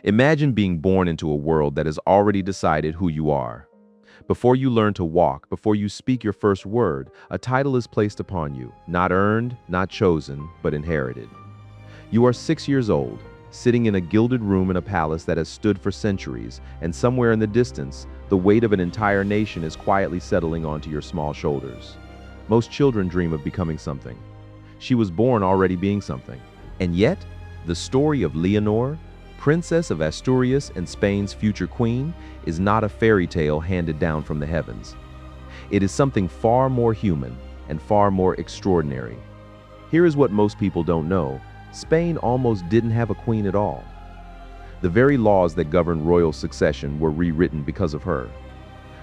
Imagine being born into a world that has already decided who you are. Before you learn to walk, before you speak your first word, a title is placed upon you, not earned, not chosen, but inherited. You are 6 years old, sitting in a gilded room in a palace that has stood for centuries, and somewhere in the distance, the weight of an entire nation is quietly settling onto your small shoulders. Most children dream of becoming something. She was born already being something. And yet, the story of Leonor, Princess of Asturias and Spain's future queen, is not a fairy tale handed down from the heavens. It is something far more human and far more extraordinary. Here is what most people don't know. Spain almost didn't have a queen at all. The very laws that govern royal succession were rewritten because of her.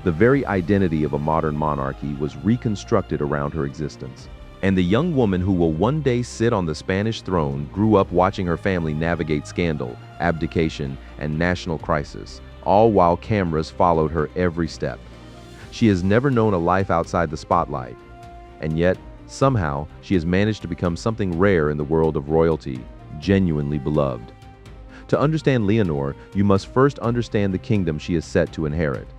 The very identity of a modern monarchy was reconstructed around her existence. And the young woman who will one day sit on the Spanish throne grew up watching her family navigate scandal, abdication, and national crisis, all while cameras followed her every step. She has never known a life outside the spotlight. And yet, somehow, she has managed to become something rare in the world of royalty, genuinely beloved. To understand Leonor, you must first understand the kingdom she is set to inherit.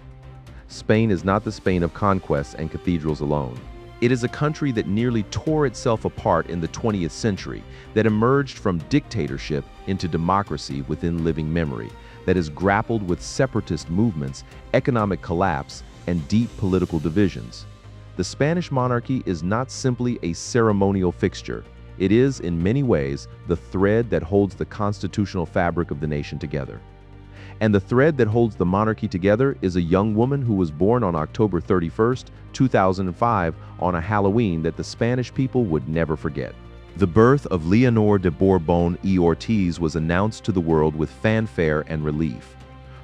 Spain is not the Spain of conquests and cathedrals alone. It is a country that nearly tore itself apart in the 20th century, that emerged from dictatorship into democracy within living memory, that has grappled with separatist movements, economic collapse, and deep political divisions. The Spanish monarchy is not simply a ceremonial fixture. It is, in many ways, the thread that holds the constitutional fabric of the nation together. And the thread that holds the monarchy together is a young woman who was born on October 31st, 2005, on a Halloween that the Spanish people would never forget. The birth of Leonor de Borbón y Ortiz was announced to the world with fanfare and relief.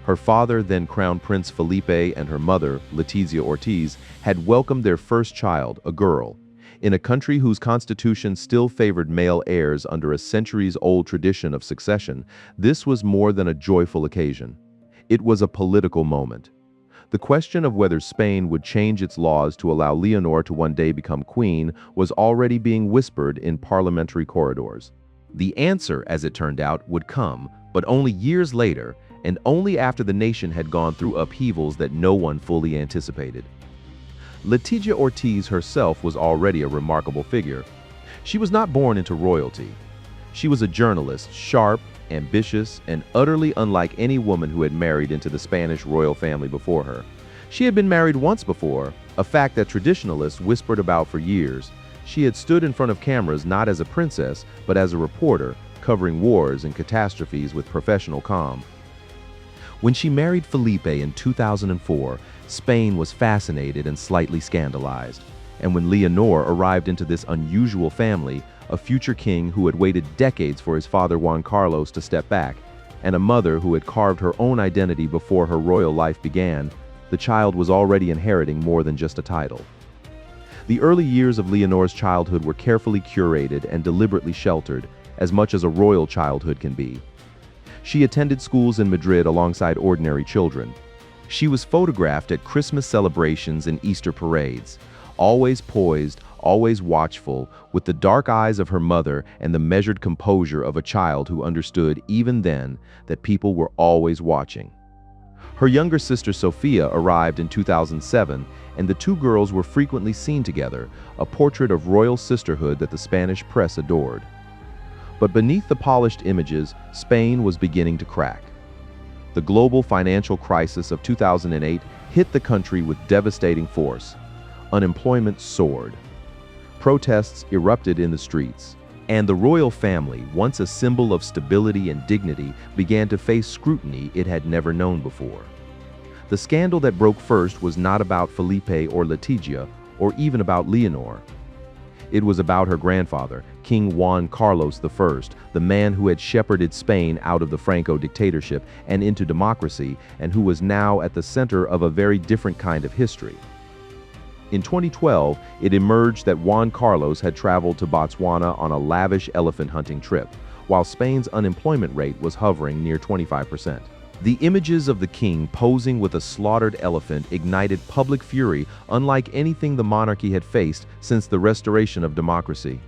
Her father, then Crown Prince Felipe, and her mother, Letizia Ortiz, had welcomed their first child, a girl. In a country whose constitution still favored male heirs under a centuries-old tradition of succession, this was more than a joyful occasion. It was a political moment. The question of whether Spain would change its laws to allow Leonor to one day become queen was already being whispered in parliamentary corridors. The answer, as it turned out, would come, but only years later, and only after the nation had gone through upheavals that no one fully anticipated. Letizia Ortiz herself was already a remarkable figure. She was not born into royalty. She was a journalist, sharp, ambitious, and utterly unlike any woman who had married into the Spanish royal family before her. She had been married once before, a fact that traditionalists whispered about for years. She had stood in front of cameras not as a princess, but as a reporter, covering wars and catastrophes with professional calm. When she married Felipe in 2004, Spain was fascinated and slightly scandalized. And when Leonor arrived into this unusual family, a future king who had waited decades for his father Juan Carlos to step back, and a mother who had carved her own identity before her royal life began, the child was already inheriting more than just a title. The early years of Leonor's childhood were carefully curated and deliberately sheltered, as much as a royal childhood can be. She attended schools in Madrid alongside ordinary children. She was photographed at Christmas celebrations and Easter parades, always poised, always watchful, with the dark eyes of her mother and the measured composure of a child who understood even then that people were always watching. Her younger sister Sofia arrived in 2007, and the two girls were frequently seen together, a portrait of royal sisterhood that the Spanish press adored. But beneath the polished images, Spain was beginning to crack. The global financial crisis of 2008 hit the country with devastating force. Unemployment soared. Protests erupted in the streets. And the royal family, once a symbol of stability and dignity, began to face scrutiny it had never known before. The scandal that broke first was not about Felipe or Letizia, or even about Leonor. It was about her grandfather, King Juan Carlos I, the man who had shepherded Spain out of the Franco dictatorship and into democracy, and who was now at the center of a very different kind of history. In 2012, it emerged that Juan Carlos had traveled to Botswana on a lavish elephant hunting trip, while Spain's unemployment rate was hovering near 25%. The images of the king posing with a slaughtered elephant ignited public fury unlike anything the monarchy had faced since the restoration of democracy.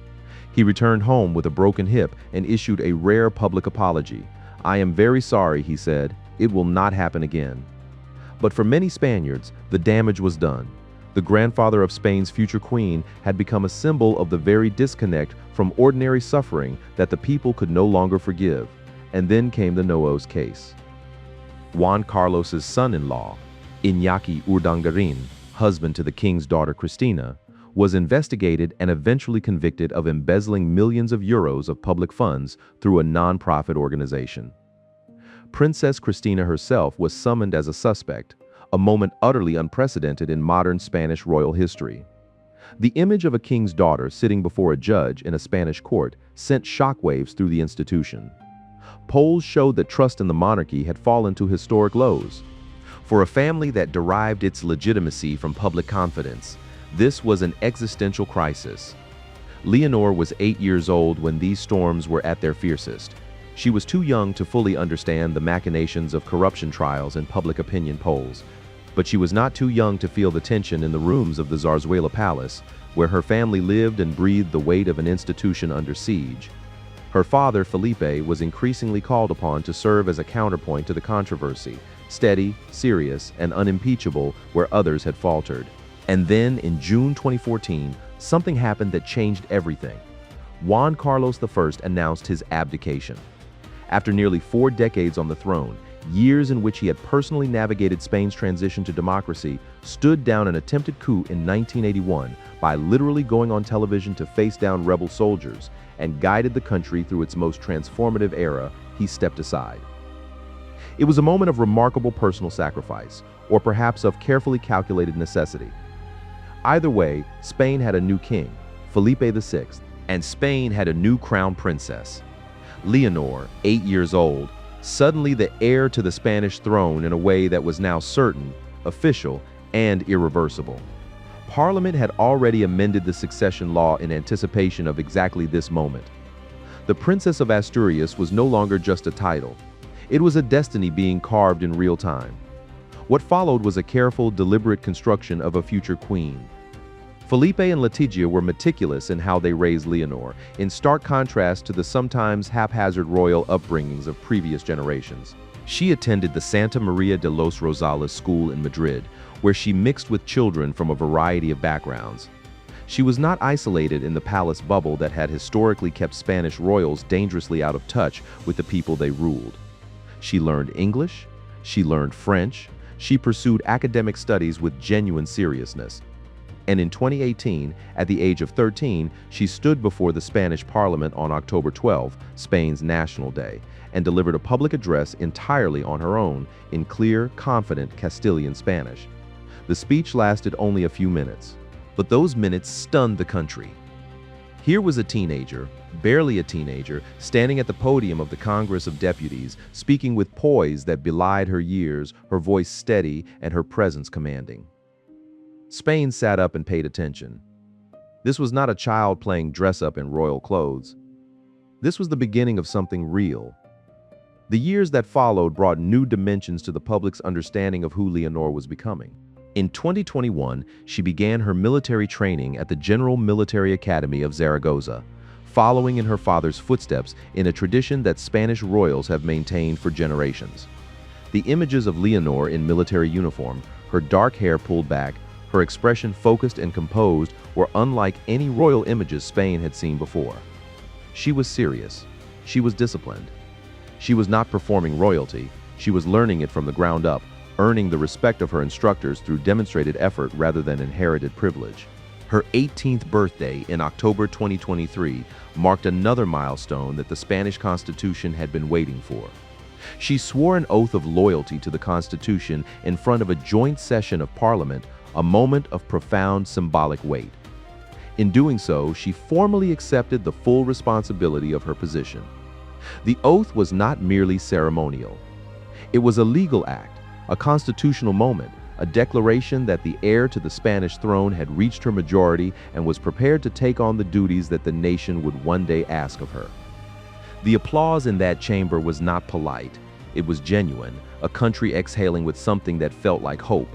He returned home with a broken hip and issued a rare public apology, "I am very sorry," he said. "It will not happen again." But for many Spaniards, the damage was done. The grandfather of Spain's future queen had become a symbol of the very disconnect from ordinary suffering that the people could no longer forgive. And then came the Noailles case. Juan Carlos's son-in-law, Iñaki Urdangarin, husband to the king's daughter Cristina, was investigated and eventually convicted of embezzling millions of euros of public funds through a non-profit organization. Princess Cristina herself was summoned as a suspect, a moment utterly unprecedented in modern Spanish royal history. The image of a king's daughter sitting before a judge in a Spanish court sent shockwaves through the institution. Polls showed that trust in the monarchy had fallen to historic lows. For a family that derived its legitimacy from public confidence, this was an existential crisis. Leonor was 8 years old when these storms were at their fiercest. She was too young to fully understand the machinations of corruption trials and public opinion polls, but she was not too young to feel the tension in the rooms of the Zarzuela Palace, where her family lived and breathed the weight of an institution under siege. Her father, Felipe, was increasingly called upon to serve as a counterpoint to the controversy, steady, serious, and unimpeachable where others had faltered. And then, in June 2014, something happened that changed everything. Juan Carlos I announced his abdication. After nearly 4 decades on the throne, years in which he had personally navigated Spain's transition to democracy, stood down an attempted coup in 1981 by literally going on television to face down rebel soldiers, and guided the country through its most transformative era, he stepped aside. It was a moment of remarkable personal sacrifice, or perhaps of carefully calculated necessity. Either way, Spain had a new king, Felipe VI, and Spain had a new crown princess. Leonor, 8 years old, suddenly the heir to the Spanish throne in a way that was now certain, official, and irreversible. Parliament had already amended the succession law in anticipation of exactly this moment. The Princess of Asturias was no longer just a title. It was a destiny being carved in real time. What followed was a careful, deliberate construction of a future queen. Felipe and Leticia were meticulous in how they raised Leonor, in stark contrast to the sometimes haphazard royal upbringings of previous generations. She attended the Santa Maria de los Rosales school in Madrid, where she mixed with children from a variety of backgrounds. She was not isolated in the palace bubble that had historically kept Spanish royals dangerously out of touch with the people they ruled. She learned English, she learned French, she pursued academic studies with genuine seriousness. And in 2018, at the age of 13, she stood before the Spanish Parliament on October 12, Spain's National Day, and delivered a public address entirely on her own in clear, confident Castilian Spanish. The speech lasted only a few minutes, but those minutes stunned the country. Here was a teenager, barely a teenager, standing at the podium of the Congress of Deputies, speaking with poise that belied her years, her voice steady, and her presence commanding. Spain sat up and paid attention. This was not a child playing dress-up in royal clothes. This was the beginning of something real. The years that followed brought new dimensions to the public's understanding of who Leonor was becoming. In 2021, she began her military training at the General Military Academy of Zaragoza, following in her father's footsteps in a tradition that Spanish royals have maintained for generations. The images of Leonor in military uniform, her dark hair pulled back, her expression focused and composed, were unlike any royal images Spain had seen before. She was serious. She was disciplined. She was not performing royalty. She was learning it from the ground up, earning the respect of her instructors through demonstrated effort rather than inherited privilege. Her 18th birthday in October 2023 marked another milestone that the Spanish Constitution had been waiting for. She swore an oath of loyalty to the Constitution in front of a joint session of Parliament, a moment of profound symbolic weight. In doing so, she formally accepted the full responsibility of her position. The oath was not merely ceremonial. It was a legal act, a constitutional moment, a declaration that the heir to the Spanish throne had reached her majority and was prepared to take on the duties that the nation would one day ask of her. The applause in that chamber was not polite. It was genuine, a country exhaling with something that felt like hope.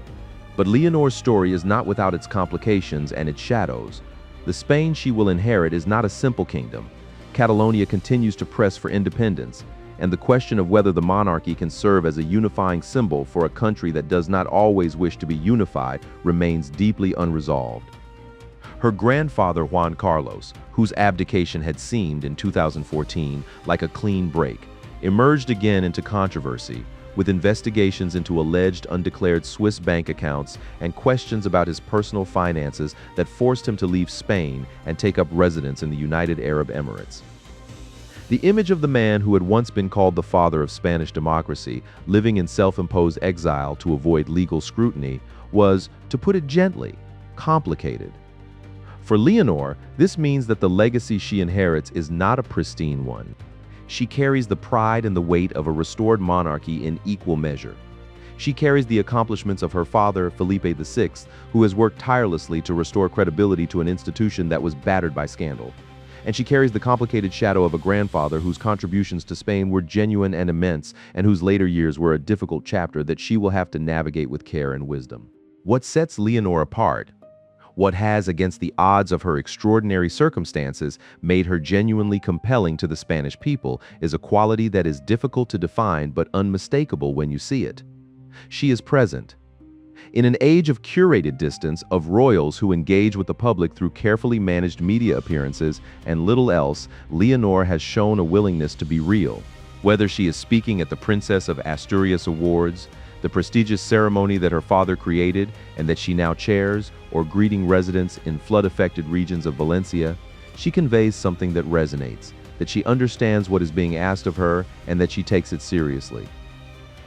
But Leonor's story is not without its complications and its shadows. The Spain she will inherit is not a simple kingdom. Catalonia continues to press for independence. and the question of whether the monarchy can serve as a unifying symbol for a country that does not always wish to be unified remains deeply unresolved. Her grandfather Juan Carlos, whose abdication had seemed in 2014 like a clean break, emerged again into controversy, with investigations into alleged undeclared Swiss bank accounts and questions about his personal finances that forced him to leave Spain and take up residence in the United Arab Emirates. The image of the man who had once been called the father of Spanish democracy, living in self-imposed exile to avoid legal scrutiny, was, to put it gently, complicated. For Leonor, this means that the legacy she inherits is not a pristine one. She carries the pride and the weight of a restored monarchy in equal measure. She carries the accomplishments of her father, Felipe VI, who has worked tirelessly to restore credibility to an institution that was battered by scandal. And she carries the complicated shadow of a grandfather whose contributions to Spain were genuine and immense, and whose later years were a difficult chapter that she will have to navigate with care and wisdom. What sets Leonor apart, what has, against the odds of her extraordinary circumstances, made her genuinely compelling to the Spanish people, is a quality that is difficult to define but unmistakable when you see it. She is present. In an age of curated distance, of royals who engage with the public through carefully managed media appearances and little else, Leonor has shown a willingness to be real. Whether she is speaking at the Princess of Asturias Awards, the prestigious ceremony that her father created and that she now chairs, or greeting residents in flood-affected regions of Valencia, she conveys something that resonates, that she understands what is being asked of her and that she takes it seriously.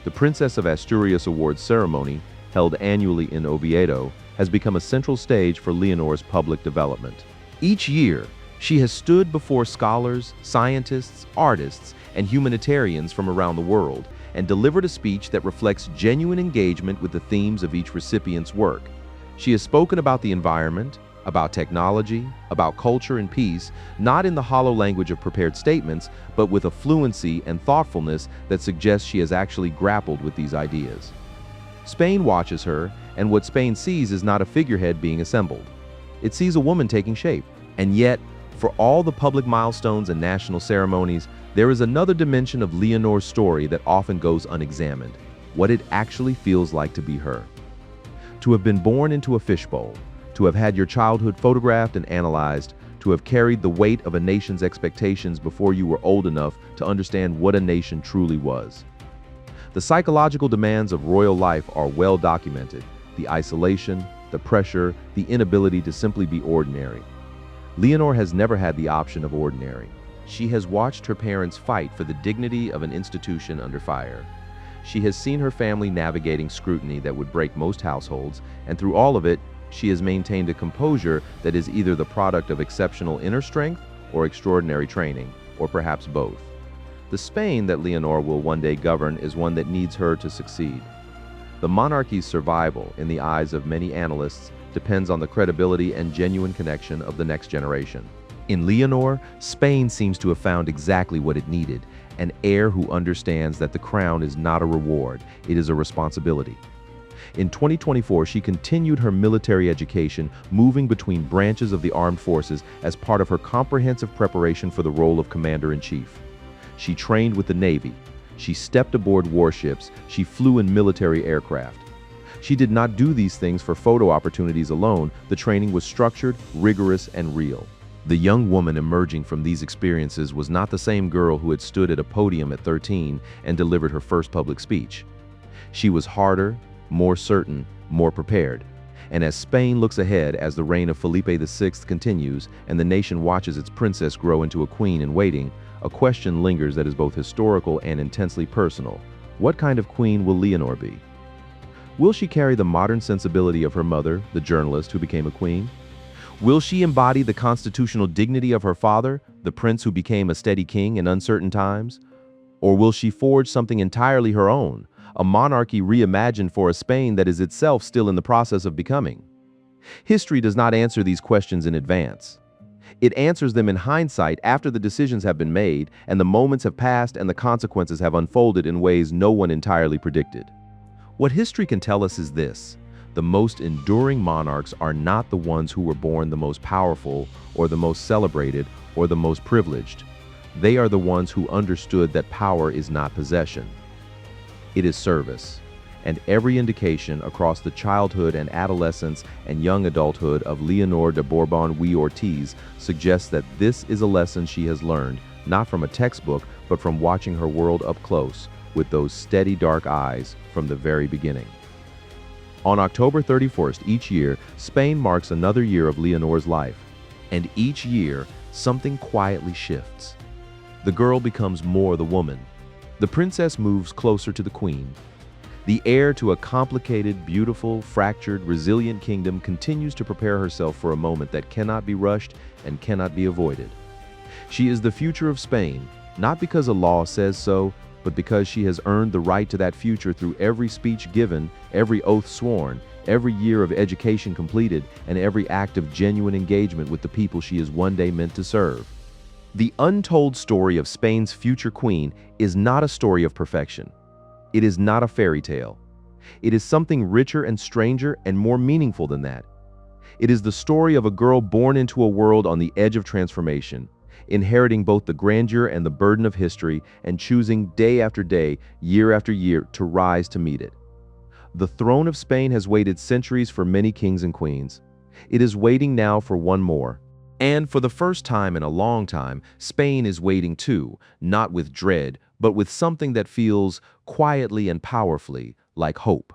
The Princess of Asturias Awards ceremony, held annually in Oviedo, has become a central stage for Leonor's public development. Each year, she has stood before scholars, scientists, artists, and humanitarians from around the world and delivered a speech that reflects genuine engagement with the themes of each recipient's work. She has spoken about the environment, about technology, about culture and peace, not in the hollow language of prepared statements, but with a fluency and thoughtfulness that suggests she has actually grappled with these ideas. Spain watches her, and what Spain sees is not a figurehead being assembled. It sees a woman taking shape. And yet, for all the public milestones and national ceremonies, there is another dimension of Leonor's story that often goes unexamined: what it actually feels like to be her. To have been born into a fishbowl, to have had your childhood photographed and analyzed, to have carried the weight of a nation's expectations before you were old enough to understand what a nation truly was. The psychological demands of royal life are well documented: the isolation, the pressure, the inability to simply be ordinary. Leonor has never had the option of ordinary. She has watched her parents fight for the dignity of an institution under fire. She has seen her family navigating scrutiny that would break most households, and through all of it, she has maintained a composure that is either the product of exceptional inner strength or extraordinary training, or perhaps both. The Spain that Leonor will one day govern is one that needs her to succeed. The monarchy's survival, in the eyes of many analysts, depends on the credibility and genuine connection of the next generation. In Leonor, Spain seems to have found exactly what it needed: an heir who understands that the crown is not a reward, it is a responsibility. In 2024, she continued her military education, moving between branches of the armed forces as part of her comprehensive preparation for the role of commander-in-chief. She trained with the Navy. She stepped aboard warships. She flew in military aircraft. She did not do these things for photo opportunities alone. The training was structured, rigorous, and real. The young woman emerging from these experiences was not the same girl who had stood at a podium at 13 and delivered her first public speech. She was harder, more certain, more prepared. And as Spain looks ahead, as the reign of Felipe VI continues and the nation watches its princess grow into a queen in waiting, a question lingers that is both historical and intensely personal. What kind of queen will Leonor be? Will she carry the modern sensibility of her mother, the journalist who became a queen? Will she embody the constitutional dignity of her father, the prince who became a steady king in uncertain times? Or will she forge something entirely her own, a monarchy reimagined for a Spain that is itself still in the process of becoming? History does not answer these questions in advance. It answers them in hindsight after the decisions have been made and the moments have passed and the consequences have unfolded in ways no one entirely predicted. What history can tell us is this: the most enduring monarchs are not the ones who were born the most powerful or the most celebrated or the most privileged. They are the ones who understood that power is not possession. It is service. And every indication across the childhood and adolescence and young adulthood of Leonor de Bourbon-Ortiz suggests that this is a lesson she has learned, not from a textbook, but from watching her world up close, with those steady dark eyes from the very beginning. On October 31st each year, Spain marks another year of Leonor's life. And each year, something quietly shifts. The girl becomes more the woman. The princess moves closer to the queen. The heir to a complicated, beautiful, fractured, resilient kingdom continues to prepare herself for a moment that cannot be rushed and cannot be avoided. She is the future of Spain, not because a law says so, but because she has earned the right to that future through every speech given, every oath sworn, every year of education completed, and every act of genuine engagement with the people she is one day meant to serve. The untold story of Spain's future queen is not a story of perfection. It is not a fairy tale. It is something richer and stranger and more meaningful than that. It is the story of a girl born into a world on the edge of transformation, inheriting both the grandeur and the burden of history and choosing day after day, year after year, to rise to meet it. The throne of Spain has waited centuries for many kings and queens. It is waiting now for one more. And for the first time in a long time, Spain is waiting too, not with dread, but with something that feels quietly and powerfully like hope.